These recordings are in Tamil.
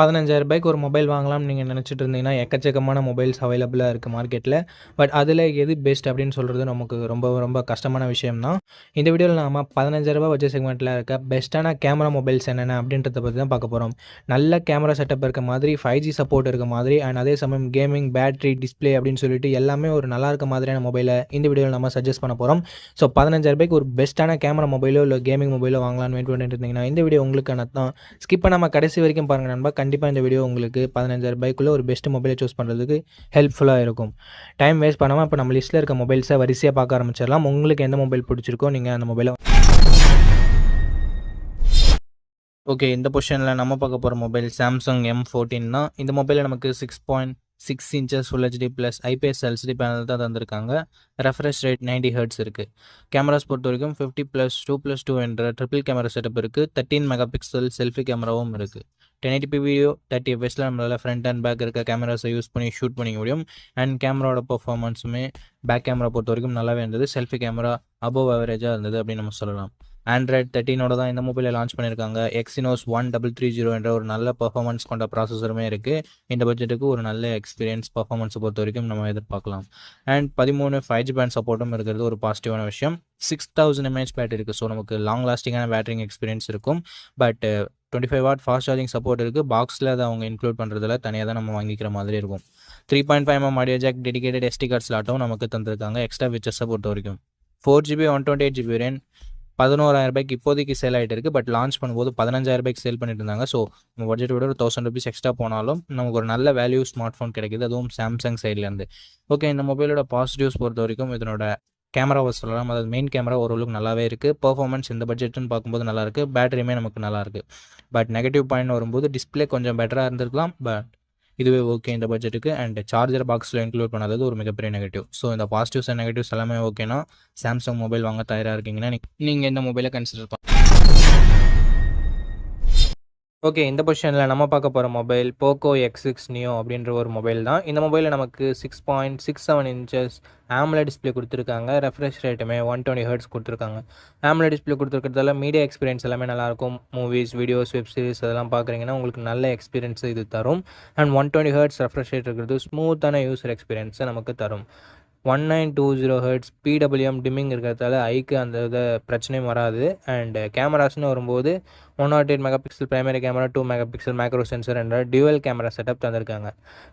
ரூ. 15,000க்கு ஒரு மொபைல் வாங்கலாம்னு நீங்க நினைச்சிட்டு இருந்தீங்கன்னா, எக்கச்சக்கமான மொபைல்ஸ் அவைலபிளா இருக்கு மார்க்கெட்ல. பட் அதில எது பெஸ்ட் அப்படின்னு சொல்றது நமக்கு ரொம்ப ரொம்ப கஷ்டமான விஷயம் தான். இந்த வீடியோல நாம ரூ. 15,000 பட்ஜெட் செக்மெண்ட்ல இருக்க பெஸ்ட்டான கேமரா மொபைல்ஸ் என்னென்ன அப்படின்றத பத்தி தான் பார்க்க போறோம். நல்ல கேமரா செட்டப் இருக்க மாதிரி, 5G சப்போர்ட் இருக்க மாதிரி அண்ட் அதே சமயம் கேமிங், பேட்டரி, டிஸ்ப்ளே அப்படின்னு சொல்லிட்டு எல்லாமே ஒரு நல்லா இருக்க மாதிரியான மொபைல இந்த வீடியோல நம்ம சஜெஸ்ட் பண்ண போறோம். ஸோ ரூ. 15,000க்கு ஒரு பெஸ்ட்டான கேமரா மொபைலோ இல்ல கேமிங் மொபைலோ வாங்கலாம்னு வெயிட் பண்ணிட்டு இருந்தீங்கன்னா, இந்த வீடியோ உங்களுக்கானது தான். ஸ்கிப் பண்ணாம கடைசி வரைக்கும் பாருங்க நண்பா. கண்டிப்பா இந்த வீடியோ உங்களுக்கு ரூ. 15,000க்குள்ள ஒரு பெஸ்ட் மொபைலை சூஸ் பண்றதுக்கு ஹெல்ப்ஃபுல்லா இருக்கும். டைம் வேஸ்ட் பண்ணாம இப்ப நம்ம லிஸ்ட்ல இருக்க மொபைல்ஸை வரிசையா பார்க்க ஆரம்பிச்சிடலாம். உங்களுக்கு எந்த மொபைல் பிடிச்சிருக்கோ நீங்க அந்த மொபைலை ஓகே. இந்த பொசிஷன்ல நம்ம பார்க்க போற மொபைல் Samsung M14 தான். இந்த மொபைல்ல நமக்கு 6.6 inches full HD plus IPS LCD panel தான் தந்திருக்காங்க. ரெஃப்ரெஷ் ரேட் 90 ஹெர்ட்ஸ் இருக்கு. கேமராஸ் பொறுத்த வரைக்கும் 50+2+2 என்ற ட்ரிபிள் கேமரா செட்டப் இருக்கு. 13 மெகா பிக்சல் செல்ஃபி கேமராவும் இருக்கு. 1080p வீடியோ 30 fpsல நம்மளால ஃப்ரண்ட் அண்ட் பேக் இருக்க கேமராஸை யூஸ் பண்ணி ஷூட் பண்ணிக்க முடியும். அண்ட் கேமராவோட பெர்ஃபார்மன்ஸுமே பேக் கேமரா பொறுத்த வரைக்கும் நல்லாவே இருந்தது. செல்ஃபி கேமரா அபவ் ஆவரேஜாக இருந்தது அப்படின்னு நம்ம சொல்லலாம். ஆண்ட்ராய்ட் 13ஓட தான் இந்த மொபைலை லான்ச் பண்ணியிருக்காங்க. Exynos 1330 என்ற ஒரு நல்ல பெர்ஃபார்மன்ஸ் கொண்ட ப்ராசஸருமே இருக்குது. இந்த பட்ஜெட்டுக்கு ஒரு நல்ல எக்ஸ்பீரியன்ஸ் பெர்ஃபார்மன்ஸை பொறுத்த வரைக்கும் நம்ம எதிர்பார்க்கலாம். அண்ட் 13 5G பேண்ட் சப்போர்ட்டும் இருக்கிறது ஒரு பாசிட்டிவான விஷயம். 6000 mAh பேட்டரி இருக்குது. ஸோ நமக்கு லாங் லாஸ்டிங்கான பேட்டரிங் எக்ஸ்பீரியன்ஸ் இருக்கும். But 25 watt fast charging support இருக்குது. பாக்ஸில் அதை அவங்க இன்க்ளூட் பண்ணுறதுல தனியாக தான் நம்ம வாங்கிக்கிற மாதிரி இருக்கும். 3.5mm audio jack, dedicated SD card ஸ்லாட்டும் நமக்கு தந்திருக்காங்க. எக்ஸ்ட்ரா ஃபீச்சர்ஸை பொறுத்த வரைக்கும் 4GB 128GB வேரியன்ட் 11,000 இப்போதைக்கு சேல் ஆகிட்டு இருக்குது. பட் லான்ச் பண்ணும்போது 15,000 சேல் பண்ணிட்டு இருந்தாங்க. ஸோ நம்ம பட்ஜெட் விட ஒரு ₹1,000 எக்ஸ்ட்ரா போனாலும் நமக்கு ஒரு நல்ல வேல்யூ ஸ்மார்ட் ஃபோன் கிடைக்குது, அதுவும் சாம்சங் சைட்லேருந்து. ஓகே, இந்த மொபைலோட பாசிட்டிவ்ஸ் பொறுத்த வரைக்கும் இதனோட கேமராவை சொல்லலாம். அதாவது மெயின் கேமரா ஓரளவுக்கு நல்லாவே இருக்குது. பெர்ஃபார்மன்ஸ் இந்த பட்ஜெட்டுன்னு பார்க்கும்போது நல்லாயிருக்கு. பேட்டரியுமே நமக்கு நல்லாயிருக்கு. பட் நெகட்டிவ் பாயிண்ட் வரும்போது டிஸ்பிளே கொஞ்சம் பெட்டராக இருந்திருக்கலாம். பட் இதுவே ஓகே இந்த பட்ஜெட்டுக்கு. அண்ட் சார்ஜர் பாக்ஸில் இன்க்ளூட் பண்ணாதது ஒரு மிகப்பெரிய நெகட்டிவ். ஸோ இந்த பாசிட்டிவ்ஸ் அண்ட் நெகட்டிவ்ஸ் எல்லாமே ஓகேனா சாம்சங் மொபைல் வாங்க தயாராக இருக்கீங்கன்னா நீங்கள் இந்த மொபைலை கன்சிடர் பண்ணலாம். ஓகே, இந்த பொசிஷனில் நம்ம பார்க்க போகிற மொபைல் போக்கோ X6 Neo அப்படின்ற ஒரு மொபைல் தான். இந்த மொபைலில் நமக்கு 6.67 இன்ச்சஸ் AMOLED டிஸ்பிளே கொடுத்துருக்காங்க. ரெஃப்ரெஷ் ரேட்டுமே 120 ஹெர்ட்ஸ் கொடுத்துருக்காங்க. AMOLED டிஸ்பிளே கொடுத்துருக்கிறதால மீடியா எக்ஸ்பீரியன்ஸ் எல்லாமே நல்லாயிருக்கும். மூவிஸ், வீடியோஸ், வெப் சீரிஸ் அதெல்லாம் பார்க்குறீங்கன்னா உங்களுக்கு நல்ல எக்ஸ்பீரியன்ஸ் இது தரும். அண்ட் 120 ஹெர்ட்ஸ் ரெஃப்ரெஷ் ரேட் இருக்கிறது ஸ்மூத்தான யூசர் எக்ஸ்பீரியன்ஸை நமக்கு தரும். 1920 ஹெர்ட்ஸ் PWM டிம்மிங் இருக்கிறதால ஐக்கு அந்த பிரச்சனையும் வராது. அண்ட் கேமராஸ்னு வரும்போது 108 mega pixel primary camera, 2 mega pixel macro sensor என்ற டியூவல் கேமரா செட்டப் தந்திருக்காங்க.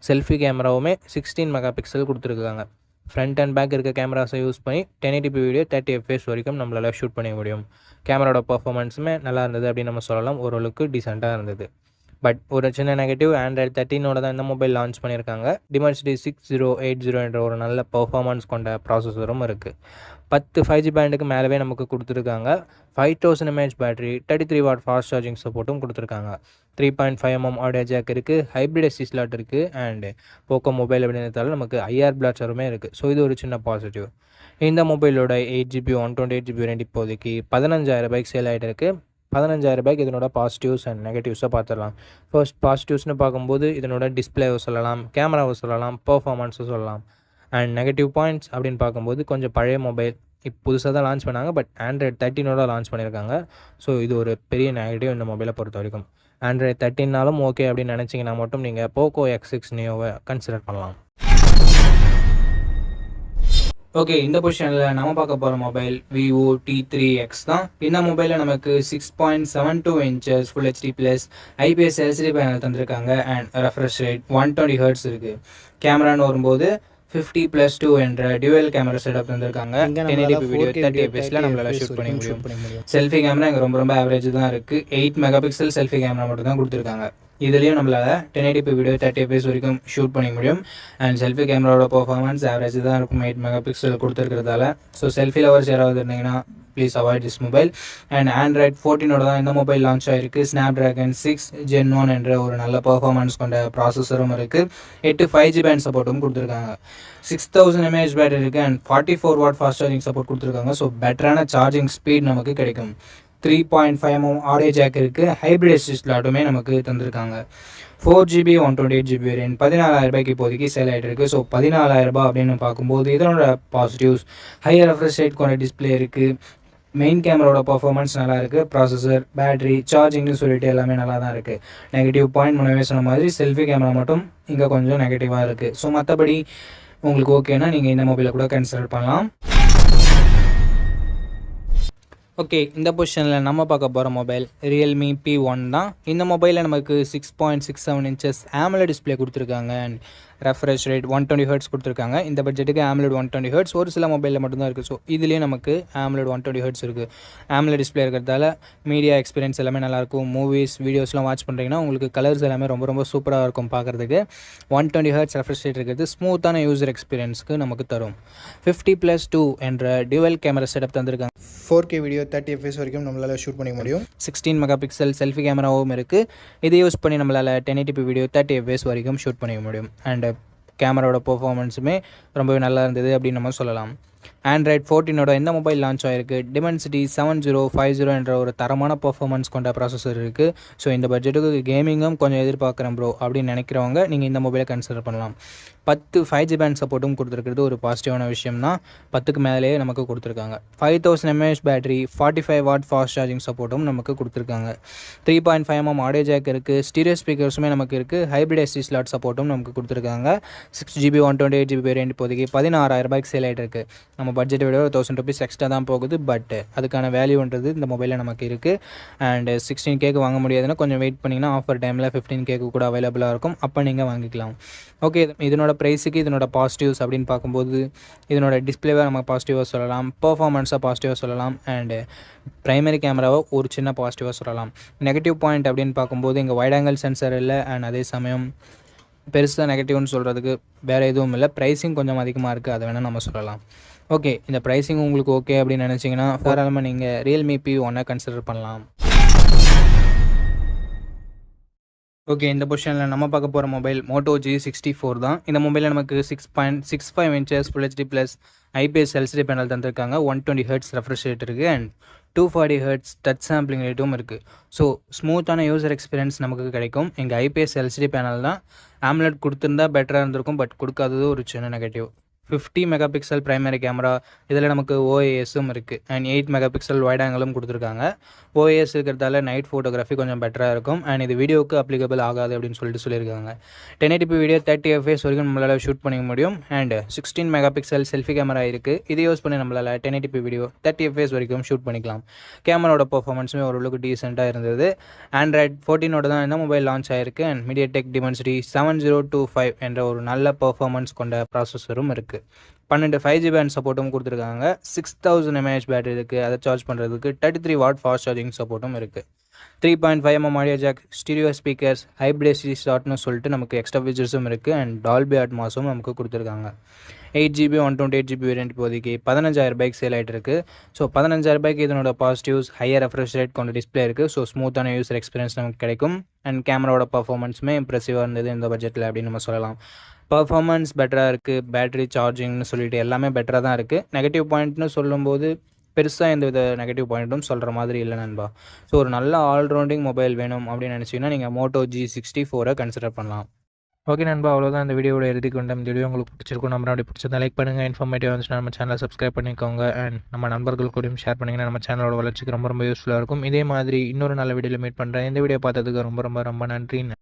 செல்ஃபி கேமராவுமே 16 மெகா பிக்சல் கொடுத்துருக்காங்க. ஃப்ரண்ட் அண்ட் பேக் இருக்க கேமராஸை யூஸ் பண்ணி 1080p வீடியோ 30 fps வரைக்கும் நம்மளால் ஷூட் பண்ண முடியும். கேமராவோட பர்ஃபார்மன்ஸுமே நல்லா இருந்தது அப்படின்னு நம்ம சொல்லலாம். ஓரளவுக்கு டீசெண்டாக இருந்தது. பட் ஒரு சின்ன நெகட்டிவ், ஆண்ட்ராய்ட் 13ஓட தான் இந்த மொபைல் லான்ச் பண்ணியிருக்காங்க. Dimensity 6080 என்ற ஒரு நல்ல பர்ஃபார்மன்ஸ் கொண்ட ப்ராசஸரும் இருக்குது. 10 5G பேண்டுக்கு மேலவே நமக்கு கொடுத்துருக்காங்க. 5000 mAh battery, 33 watt fast charging சப்போர்ட்டும் கொடுத்துருக்காங்க. 3.5mm ஆடியோ ஜாக் இருக்குது. ஹைப்ரிட் SD ஸ்லாட் இருக்குது. அண்டு போக்கோ மொபைல் அப்படின்றதால நமக்கு IR பிளாட்சருமே இருக்குது. ஸோ இது ஒரு சின்ன பாசிட்டிவ். இந்த மொபைலோட 8GB 128GB வேரியன்ட் இப்போதைக்கு 15,000 சேல் ஆகிட்டு இருக்குது. 15,000 இதனோட பாசிட்டிவ்ஸ் அண்ட் நெகட்டிவ்ஸை பார்த்துடலாம். ஃபர்ஸ்ட் பாசிட்டிவ்ஸ்னு பார்க்கும்போது இதனோட டிஸ்பிளேவை சொல்லலாம், கேமராவை சொல்லலாம், பர்ஃபார்மன்ஸை சொல்லலாம். அண்ட் நெகட்டிவ் பாயிண்ட்ஸ் அப்படின்னு பார்க்கும்போது கொஞ்சம் பழைய மொபைல், இப்போ புதுசாக தான் லான்ச் பண்ணாங்க. பட் ஆண்ட்ராய்ட் 13ஓட லான்ச் பண்ணியிருக்காங்க. ஸோ இது ஒரு பெரிய நெகட்டிவ் இந்த மொபைலை பொறுத்த வரைக்கும். ஆண்ட்ராய்ட் 13நாலும் ஓகே அப்படின்னு நினச்சிங்கன்னா மட்டும் நீங்கள் போக்கோ X6 Neoவை கன்சிடர் பண்ணலாம். ஓகே, இந்த பொசிஷனில் நம்ம பார்க்க போகிற மொபைல் Vivo T3X தான். இந்த மொபைலில் நமக்கு 6.72 inches full HD plus IPS LCD panel தந்திருக்காங்க. அண்ட் ரெஃப்ரெஷ் ரேட் 120 ஹெர்ட்ஸ் இருக்குது. கேமரான்னு வரும்போது 50+2 என்ற டியூவல் கேமரா செட்டப் தந்திருக்காங்க. 1080p வீடியோ 30 fpsல நம்மளால ஷூட் பண்ண முடியும். செல்ஃபி கேமரா இங்கே ரொம்ப ஆவரேஜ் தான் இருக்குது. 8 மெகா பிக்சல் செல்ஃபி கேமரா மட்டும் தான் கொடுத்துருக்காங்க. இதுலேயும் நம்மளால் 1080p வீடியோ 30 fps வரைக்கும் ஷூட் பண்ணிக்க முடியும். அண்ட் செல்ஃபி கேமராவோட பர்ஃபார்மன்ஸ் ஆவரேஜ் தான் இருக்கும். 8 மெகா பிக்சல் கொடுத்துருக்கிறதால ஸோ செல்ஃபி லவர்ஸ் யாராவது இருந்தீங்கன்னா please avoid this mobile. And Android 14ஓட தான் இந்த மொபைல் லான்ச் ஆகிருக்கு. Snapdragon 6 Gen 1 என்ற ஒரு நல்ல பர்ஃபார்மன்ஸ் கொண்ட ப்ராசஸரும் இருக்குது. 8 5G பேண்ட் சப்போர்ட்டும் கொடுத்துருக்காங்க. 6000 mAh பேட்டரி இருக்குது. And 44 watt fast charging support கொடுத்துருக்காங்க. ஸோ பெட்டரான சார்ஜிங் ஸ்பீட் நமக்கு கிடைக்கும். 3.5mm ஆடியோ ஜாக் இருக்குது. ஹைப்ரிட் SD ஸ்லாட்டுமே நமக்கு தந்திருக்காங்க. 4GB 128GB வேரியன்ட் 14,000 இப்போதைக்கு சேல் ஆகிட்டு இருக்குது. ஸோ 14,000 அப்படின்னு பார்க்கும்போது இதனோட பாசிட்டிவ்ஸ், ஹையர் ரெஃப்ரெஷ் ரேட் கொண்ட டிஸ்பிளே இருக்குது. மெயின் கேமராவோட பர்ஃபார்மன்ஸ் நல்லா இருக்குது. ப்ராசஸர், பேட்டரி, சார்ஜிங்னு சொல்லிட்டு எல்லாமே நல்லா தான் இருக்குது. நெகட்டிவ் பாயிண்ட் முன்னவே சொன்ன மாதிரி செல்ஃபி கேமரா மட்டும் இங்கே கொஞ்சம் நெகட்டிவாக இருக்குது. ஸோ மற்றபடி உங்களுக்கு ஓகேனா நீங்கள் இந்த மொபைலை கூட கன்சிடர் பண்ணலாம். ஓகே, இந்த பொசிஷனில் நம்ம பார்க்க போகிற மொபைல் Realme P1 தான். இந்த மொபைலில் நமக்கு 6.67 இன்ச்சஸ் AMOLED டிஸ்பிளே கொடுத்துருக்காங்க அண்ட் ரெஃப்ரெஷ் ரேட் 120 ஹெர்ட்ஸ் கொடுத்துருக்காங்க. இந்த பட்ஜெட்டுக்கு AMOLED 120 ஹெர்ட்ஸ் ஒரு சில மொபைலில் மட்டும்தான் இருக்குது. ஸோ இதுலேயே நமக்கு AMOLED 120 ஹெர்ட்ஸ் இருக்குது. AMOLED டிஸ்பிளே இருக்கிறதால மீடியா எக்ஸ்பீரியன்ஸ் எல்லாமே நல்லாயிருக்கும். மூவிஸ், வீடியோஸ்லாம் வாட்ச் பண்ணுறீங்கன்னா உங்களுக்கு கலர்ஸ் எல்லாமே ரொம்ப ரொம்ப சூப்பராக இருக்கும் பார்க்குறதுக்கு. 120 ஹெர்ட்ஸ் ரெஃப்ரெஷ் ரேட் இருக்கிறது ஸ்மூத்தான யூசர் எக்ஸ்பீரியன்ஸ்க்கு நமக்கு தரும். 50+2 என்ற டியூவல் கேமரா செட்டப் தந்திருக்காங்க. 4K வீடியோ 30 fps வரைக்கும் நம்மளால் ஷூட் பண்ணிக்க முடியும். 16 மெகா பிக்சல் செல்ஃபி கேமராவும் இருக்குது. இதை யூஸ் பண்ணி நம்மளால் 1080p வீடியோ 30 fps வரைக்கும் ஷூட் பண்ணிக்க முடியும். அண்ட் கேமராவோட பர்ஃபார்மன்ஸுமே ரொம்பவே நல்லா இருந்தது அப்படின்னு நம்ம சொல்லலாம். Android 14ஓட இந்த மொபைல் லான்ச் ஆகிருக்கு. Dimensity 7050 என்ற ஒரு தரமான பர்ஃபார்மன்ஸ் கொண்ட ப்ராசஸர் இருக்குது. ஸோ இந்த பட்ஜெட்டுக்கு கேமிங்கும் கொஞ்சம் எதிர்பார்க்குறேன் ப்ரோ அப்படின்னு நினைக்கிறவங்க நீங்கள் இந்த மொபைலை கன்சிடர் பண்ணலாம். 10 5G பேண்ட் சப்போர்ட்டும் கொடுத்துருக்கிறது ஒரு பாசிட்டிவான விஷயம் தான். 10க்கு மேலேயே நமக்கு கொடுத்துருக்காங்க. 5000 mAh battery, 45 watt fast charging சப்போர்ட்டும் நமக்கு கொடுத்துருக்காங்க. 3.5mm ஆடியோ ஜாக் இருக்குது. ஸ்டீரியோ ஸ்பீக்கர்ஸுமே நமக்கு இருக்குது. ஹைப்ரிட் SD ஸ்லாட் சப்போர்ட்டும் நமக்கு கொடுத்துருக்காங்க. 6GB 128GB வேரியன்ட் இப்போதைக்கு 16,000 சேல் ஆகிட்டு இருக்குது. நம்ம பட்ஜெட்டை விட ஒரு 1000 rupees எக்ஸ்ட்ரா தான் போகுது. பட் அதுக்கான வேல்யூன்றது இந்த மொபைலில் நமக்கு இருக்குது. அண்ட் 16Kக்கு வாங்க முடியாதுன்னா கொஞ்சம் வெயிட் பண்ணிங்கன்னா ஆஃபர் டைமில் 15Kக்கு கூட அவைலபிளாக இருக்கும். அப்போ நீங்கள் வாங்கிக்கலாம். ஓகே, இதனோட ப்ரைஸுக்கு இதனோட பாசிட்டிவ்ஸ் அப்படின்னு பார்க்கும்போது இதனோட டிஸ்பிளேவை நம்ம பாசிட்டிவாக சொல்லலாம், பர்ஃபார்மன்ஸாக பாசிட்டிவாக சொல்லலாம், அண்டு ப்ரைமரி கேமராவை ஒரு சின்ன பாசிட்டிவாக சொல்லலாம். நெகட்டிவ் பாயிண்ட் அப்படின்னு பார்க்கும்போது இங்கே வைட் ஆங்கிள் சென்சார் இல்லை. அண்ட் அதே சமயம் பெருசாக நெகட்டிவ்னு சொல்கிறதுக்கு வேறு எதுவும் இல்லை. ப்ரைஸிங் கொஞ்சம் அதிகமாக இருக்குது, அதை வேணால் நம்ம சொல்லலாம். ஓகே, இந்த ப்ரைஸிங் உங்களுக்கு ஓகே அப்படின்னு நினச்சிங்கன்னா தாராளமாக நீங்கள் Realme P1 கன்சிடர் பண்ணலாம். ஓகே, இந்த பொசிஷனில் நம்ம பார்க்க போகிற மொபைல் Moto G64 தான். இந்த மொபைலில் நமக்கு 6.65 inches Full HD plus IPS LCD panel தந்திருக்காங்க. 120 ஹெர்ட்ஸ் ரெஃப்ரெஷ் ரேட் இருக்குது அண்ட் 240 ஹெர்ட்ஸ் டச் சாம்பிளிங் ரேட்டும் இருக்குது. ஸோ ஸ்மூத்தான யூசர் எக்ஸ்பீரியன்ஸ் நமக்கு கிடைக்கும். எங்கள் IPS LCD பேனல் தான். AMOLED கொடுத்துருந்தா பெட்டராக இருந்திருக்கும். பட் கொடுக்காதது ஒரு சின்ன negative. 50 mega pixel primary camera, இதில் நமக்கு OISம் இருக்குது அண்ட் 8 மெகா பிக்சல் வைட் ஆங்கிளும் கொடுத்துருக்காங்க. OIS இருக்கிறதால நைட் ஃபோட்டோகிராஃபி கொஞ்சம் பெட்டராக இருக்கும் அண்ட் இது வீடியோவுக்கு அப்ளிகபிள் ஆகாது அப்படின்னு சொல்லியிருக்காங்க. 1080p வீடியோ 30 fps வரைக்கும் நம்மளால் ஷூட் பண்ணிக்க முடியும். And 16 mega pixel selfie camera இருக்குது. இதை யூஸ் பண்ணி நம்மளால் 1080p வீடியோ 30 fps வரைக்கும் ஷூட் பண்ணிக்கலாம். கேமராவோட பர்ஃபார்மன்ஸுமே ஓரளவுக்கு டீசெண்டாக இருந்தது. Android 14ஓட தான் இந்த மொபைல் லான்ச் ஆகிருக்கு அண்ட் MediaTek Dimensity 7025 என்ற ஒரு நல்ல பர்ஃபார்மன்ஸ் கொண்ட ப்ராசஸரும் இருக்குது. 12 5G பேண்ட் சப்போர்ட்டும் கொடுத்துருக்காங்க. 6000 mAh பேட்டரி இருக்குது. அதை சார்ஜ் பண்ணுறதுக்கு 33 வாட் ஃபாஸ்ட் சார்ஜிங் சப்போர்ட்டும் இருக்குது. 3.5mm audio jack, stereo speakers, hybrid SD ஸ்லாட்னு சொல்லிட்டு நமக்கு எக்ஸ்ட்ரா ஃபீச்சர்ஸும் இருக்குது அண்ட் Dolby Atmosம் நமக்கு கொடுத்துருக்காங்க. 8GB 128GB வேரியன்ட் இப்போதைக்கு 15,000 சேல் ஆகிட்டு இருக்குது. ஸோ 15,000 இதனோட பாசிட்டிவ்ஸ் ஹையர் ரெஃப்ரெஷ் ரேட் கொண்ட டிஸ்பிளே இருக்குது. ஸோ ஸ்மூத்தான யூசர் எக்ஸ்பீரியன்ஸ் நமக்கு கிடைக்கும் அண்ட் கேமராவோட பர்ஃபார்மன்ஸுமே இம்ப்ரெசிவாக இருந்தது இந்த பட்ஜெட்டில் அப்படின்னு நம்ம சொல்லலாம். பர்ஃபார்மன்ஸ் பெட்டராக இருக்குது. பேட்டரி சார்ஜிங்னு சொல்லிட்டு எல்லாமே பெட்டராக தான் இருக்குது. நெகட்டிவ் பாயிண்ட்னு சொல்லும்போது பெருசாக எந்த வித நெகட்டிவ் பாயிண்ட்டும் சொல்கிற மாதிரி இல்லை நண்பா. ஸோ ஒரு நல்ல ஆல்ரவுண்டிங் மொபைல் வேணும் அப்படின்னு நினச்சிங்கன்னா நீங்கள் Moto G64 கன்சிடர் பண்ணலாம். ஓகே நண்பா, அவ்வளோதான் இந்த வீடியோட இறுதிக்கு கொண்டு இந்த வீடியோ உங்களுக்கு பிடிச்சிருக்கும். நம்ம அப்படி பிடிச்சதை லைக் பண்ணுங்கள். இன்ஃபர்மேட்டிவ் வந்துச்சுன்னா நம்ம சேனலை சப்ஸ்கிரைப் பண்ணிக்கோங்க அண்ட் நம்ம நண்பர்கள் கூடயும் ஷேர் பண்ணிங்கன்னா நம்ம சேனலோட வளர்ச்சிக்கு ரொம்ப ரொம்ப யூஸ்ஃபுல்லாக இருக்கும். இதே மாதிரி இன்னொரு நல்ல வீடியோவில் மீட் பண்ணுறேன். இந்த வீடியோ பார்த்ததுக்கு ரொம்ப ரொம்ப ரொம்ப நன்றி.